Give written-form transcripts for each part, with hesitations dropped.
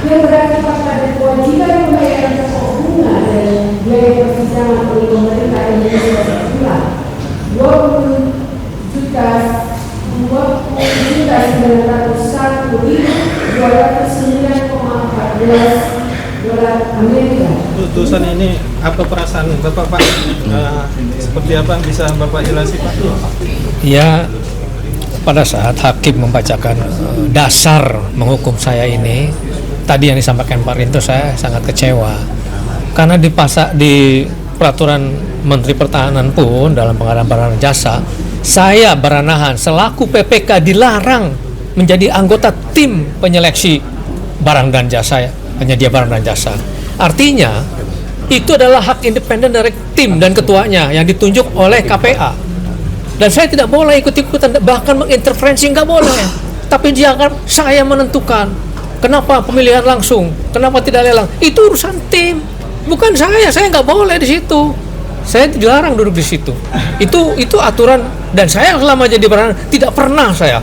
yang berdasarkan pada kewajiban pembayaran pokok bunga dan biaya persidangan oleh pemerintah Indonesia sebulan 20 juta 901.209,14 dolar Amerika. Putusan ini apa perasaan Bapak Pak? Seperti apa bisa Bapak jelasin Pak? Ya, pada saat hakim membacakan dasar menghukum saya ini, tadi yang disampaikan Pak Rinto, saya sangat kecewa karena di peraturan Menteri Pertahanan pun dalam pengadaan barang dan jasa, saya Baranahan selaku PPK dilarang menjadi anggota tim penyeleksi barang dan jasa, penyedia barang dan jasa. Artinya itu adalah hak independen dari tim dan ketuanya yang ditunjuk oleh KPA. Dan saya tidak boleh ikut-ikutan, bahkan menginterferensi nggak boleh. Tapi jangan saya menentukan kenapa pemilihan langsung, kenapa tidak lelang. Itu urusan tim, bukan saya nggak boleh di situ. Saya dilarang duduk di situ. Itu aturan, dan saya selama jadi Baranahan tidak pernah saya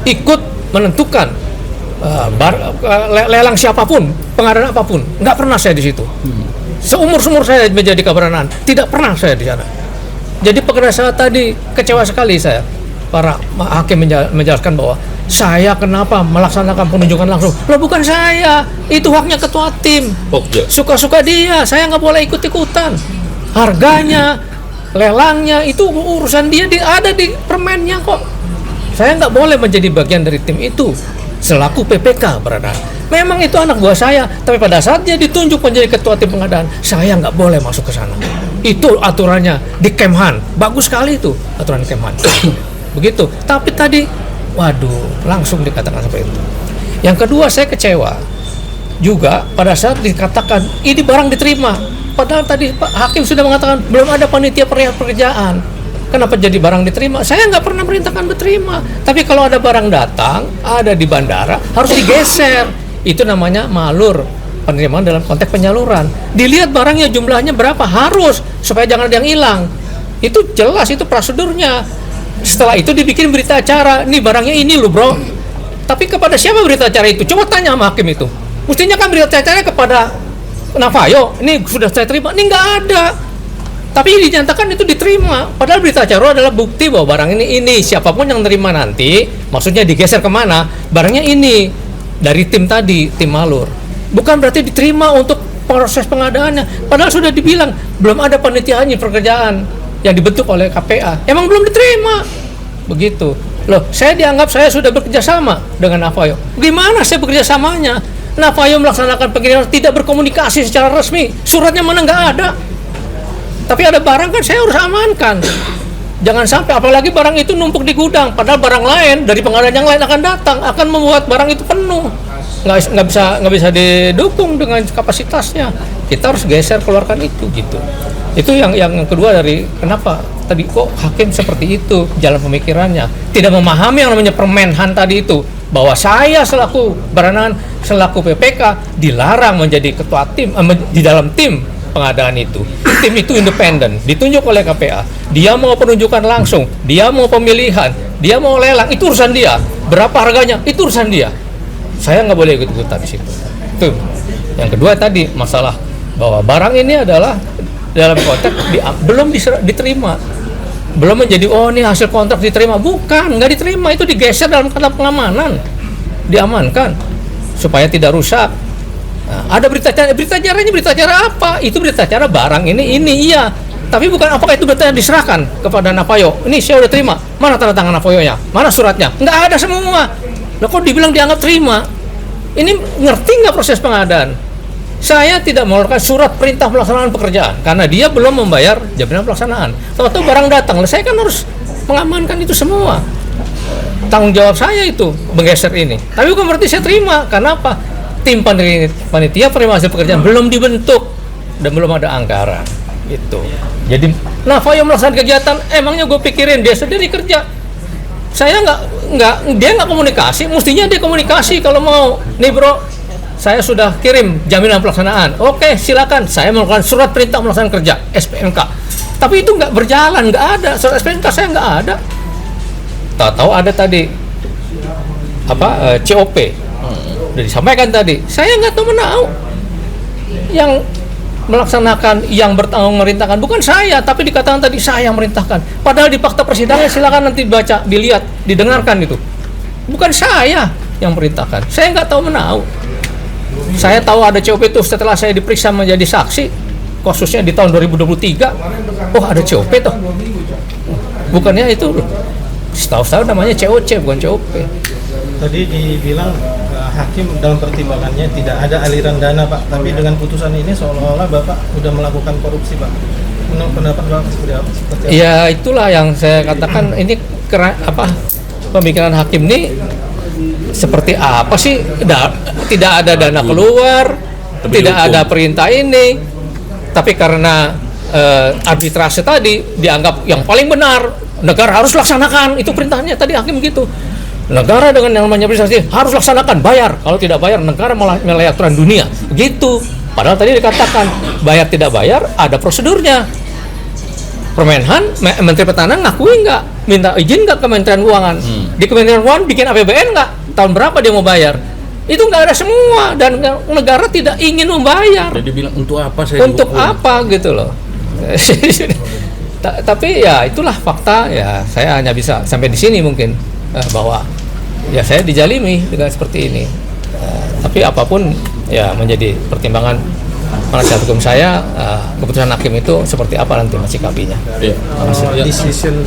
ikut menentukan lelang siapapun, pengadaan apapun. Nggak pernah saya di situ. Seumur saya menjadi Kabaranahan, tidak pernah saya di sana. Jadi pada saat tadi kecewa sekali saya. Para hakim menjelaskan bahwa saya kenapa melaksanakan penunjukan langsung. Loh, bukan saya, itu haknya ketua tim. Suka-suka dia, saya nggak boleh ikut-ikutan. Harganya, lelangnya, itu urusan dia, ada di permennya kok. Saya nggak boleh menjadi bagian dari tim itu selaku PPK Baranahan. Memang itu anak buah saya, tapi pada saat dia ditunjuk menjadi ketua tim pengadaan, saya nggak boleh masuk ke sana. Itu aturannya di Kemhan, bagus sekali itu aturan Kemhan. Begitu. Tapi tadi, waduh, langsung dikatakan seperti itu. Yang kedua, saya kecewa juga pada saat dikatakan ini barang diterima. Padahal tadi Pak Hakim sudah mengatakan belum ada panitia pekerjaan. Kenapa jadi barang diterima? Saya nggak pernah perintahkan diterima. Tapi kalau ada barang datang, ada di bandara, harus digeser. Itu namanya malur, penerimaan dalam konteks penyaluran. Dilihat barangnya jumlahnya berapa, harus, supaya jangan ada yang hilang. Itu jelas, itu prosedurnya. Setelah itu dibikin berita acara, nih barangnya ini loh bro. Tapi kepada siapa berita acara itu? Coba tanya sama hakim itu. Mestinya kan berita acara kepada Navayo, ini sudah saya terima, ini nggak ada. Tapi dinyatakan itu diterima. Padahal berita acara adalah bukti bahwa barang ini siapapun yang terima nanti, maksudnya digeser kemana, barangnya ini dari tim tadi, tim malur. Bukan berarti diterima untuk proses pengadaannya. Padahal sudah dibilang belum ada panitianya pekerjaan yang dibentuk oleh KPA. Emang belum diterima. Begitu. Loh, saya dianggap saya sudah bekerja sama dengan Navayo. Gimana saya bekerja samanya? Navayo melaksanakan pengiriman tidak berkomunikasi secara resmi. Suratnya mana nggak ada. Tapi ada barang kan saya harus amankan. Jangan sampai, apalagi barang itu numpuk di gudang, padahal barang lain dari pengadaan yang lain akan datang, akan membuat barang itu penuh, nggak bisa didukung dengan kapasitasnya. Kita harus geser, keluarkan itu gitu. Itu yang kedua dari kenapa tadi kok hakim seperti itu jalan pemikirannya, tidak memahami yang namanya permenhan tadi itu, bahwa saya selaku Baranahan, selaku PPK dilarang menjadi ketua tim di dalam tim pengadaan itu. Tim itu independen, ditunjuk oleh KPA. Dia mau penunjukan langsung, dia mau pemilihan, dia mau lelang, itu urusan dia. Berapa harganya, itu urusan dia. Saya nggak boleh ikut-ikutan di situ. Itu. Yang kedua tadi masalah bahwa barang ini adalah dalam konteks belum diterima, belum menjadi ini hasil kontrak diterima. Bukan, nggak diterima, itu digeser dalam kata pengamanan, diamankan supaya tidak rusak. Nah, ada berita acara apa? Itu berita acara barang ini iya. Tapi bukan apakah itu berita diserahkan kepada Navayo. Ini saya udah terima. Mana tanda tangan Navayo-nya? Mana suratnya? Nggak ada semua. Loh, kok dibilang dianggap terima? Ini ngerti nggak proses pengadaan? Saya tidak mengeluarkan surat perintah pelaksanaan pekerjaan karena dia belum membayar jaminan pelaksanaan. Tahu-tahu barang datang, saya kan harus mengamankan itu semua. Tanggung jawab saya itu menggeser ini. Tapi bukan berarti saya terima. Karena apa? Tim panitia penerima hasil pekerjaan belum dibentuk dan belum ada anggaran gitu. Jadi Navayo melaksanakan kegiatan, emangnya gue pikirin dia sendiri kerja. Saya dia nggak komunikasi, mestinya dia komunikasi kalau mau. Nih bro, saya sudah kirim jaminan pelaksanaan. Oke, silakan. Saya melakukan surat perintah pelaksanaan kerja (SPNK). Tapi itu nggak berjalan, nggak ada surat SPNK, saya nggak ada. Tahu ada tadi COP. Udah disampaikan tadi, saya nggak tahu menau. Yang melaksanakan, yang bertanggung merintahkan bukan saya, tapi dikatakan tadi saya yang merintahkan. Padahal di fakta persidangan silakan nanti baca, dilihat, didengarkan itu. Bukan saya yang merintahkan. Saya nggak tahu menau. Saya tahu ada COP itu setelah saya diperiksa menjadi saksi, kasusnya di tahun 2023. Oh, ada COP tuh. Bukannya itu, setahu-tahu namanya COC bukan COP. Tadi dibilang hakim dalam pertimbangannya tidak ada aliran dana, Pak. Tapi dengan putusan ini seolah-olah Bapak sudah melakukan korupsi, Pak. Menurut pendapat Bapak seperti apa? Ya itulah yang saya katakan, ini pemikiran hakim ini seperti apa sih? Tidak ada dana keluar, tidak ada perintah ini, tapi karena arbitrase tadi dianggap yang paling benar, negara harus laksanakan itu perintahnya tadi hakim gitu. Negara dengan yang namanya prestasi harus laksanakan, bayar. Kalau tidak bayar, negara malah melalui aturan dunia. Gitu. Padahal tadi dikatakan bayar tidak bayar ada prosedurnya. Permenhan, Menteri Pertahanan ngakui nggak, minta izin nggak Kementerian Keuangan. Di Kementerian Keuangan bikin APBN nggak, tahun berapa dia mau bayar. Itu nggak ada semua, dan negara tidak ingin membayar. Jadi bilang untuk apa saya untuk dihukum? Apa gitu loh. Tapi ya itulah fakta, ya saya hanya bisa sampai di sini mungkin, bahwa ya saya dijalimi dengan seperti ini. Tapi apapun ya menjadi pertimbangan penasihat hukum saya, keputusan hakim itu seperti apa nanti mensikapinya. Decision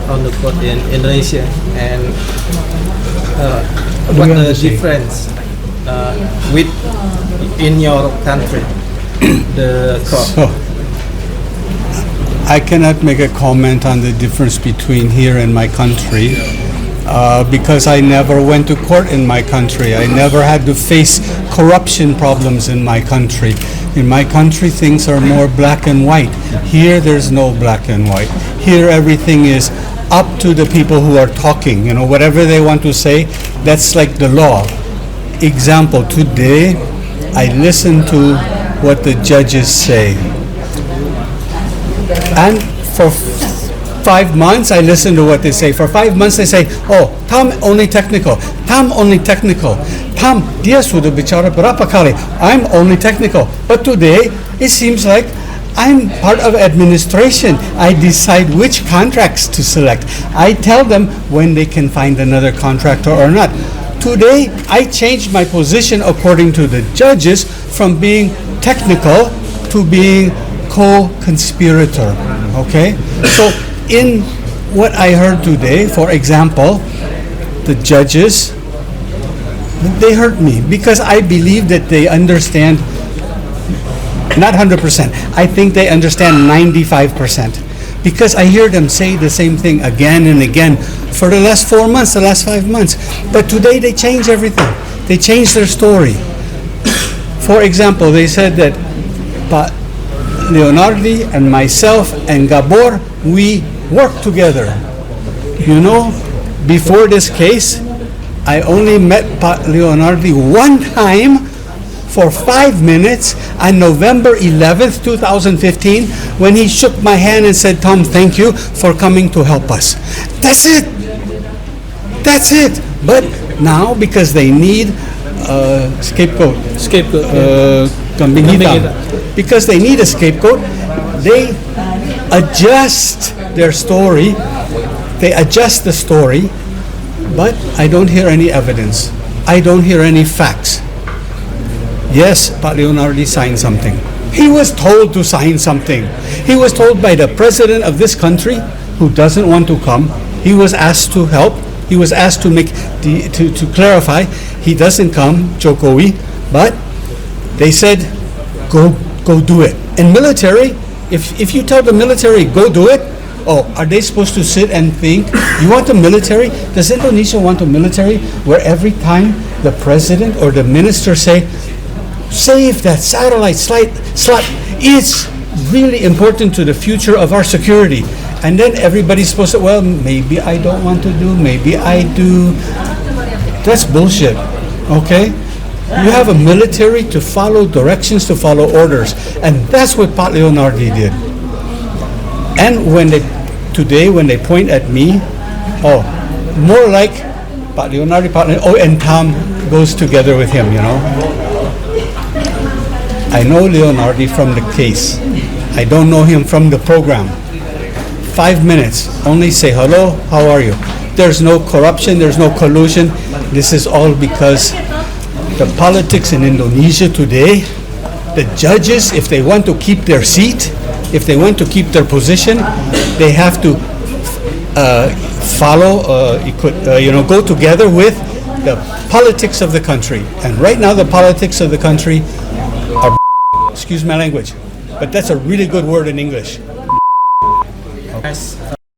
on the court in Indonesia and what the difference with in your country the court. So, I cannot make a comment on the difference between here and my country because I never went to court in my country. I never had to face corruption problems in my country. In my country, things are more black and white. Here, there's no black and white. Here, everything is up to the people who are talking. You know, whatever they want to say, that's like the law. Example, today, I listened to what the judges say. And for 5 months, I listen to what they say. For 5 months, they say, oh, Tam only technical. Tam only technical. Tam, dia sudah bicara berapa kali. I'm only technical. But today, it seems like I'm part of administration. I decide which contracts to select. I tell them when they can find another contractor or not. Today, I changed my position according to the judges from being technical to being co-conspirator. Okay? So, in what I heard today, for example, the judges, they hurt me because I believe that they understand, not 100%, I think they understand 95%. Because I hear them say the same thing again and again for the last 4 months, the last 5 months. But today they change everything. They change their story. For example, they said that Pa Leonardi and myself and Gabor, we work together. You know, before this case, I only met Pa Leonardi one time for 5 minutes on November 11th, 2015, when he shook my hand and said, Tom, thank you for coming to help us. That's it. That's it. But now, because they need a scapegoat, kambing hitam. Because they need a scapegoat, they adjust their story. They adjust the story, but I don't hear any evidence. I don't hear any facts. Yes, Pak Leonardi signed something. He was told to sign something. He was told by the president of this country, who doesn't want to come. He was asked to help. He was asked to make to clarify. He doesn't come, Jokowi, but they said, go do it. In military, if you tell the military go do it, oh, are they supposed to sit and think? You want the military? Does Indonesia want a military where every time the president or the minister say, save that satellite slot, it's really important to the future of our security. And then everybody's supposed to, well, maybe I don't want to do, maybe I do. That's bullshit, okay? You have a military to follow directions, to follow orders. And that's what Pak Leonardi did. And when they point at me, oh, more like Pak Leonardi, and Tom, goes together with him, you know. I know Leonardi from the case. I don't know him from the program. 5 minutes, only say hello, how are you? There's no corruption, there's no collusion. This is all because the politics in Indonesia today, the judges, if they want to keep their seat, if they want to keep their position, they have to follow, go together with the politics of the country. And right now the politics of the country are, excuse my language, but that's a really good word in English. Guys,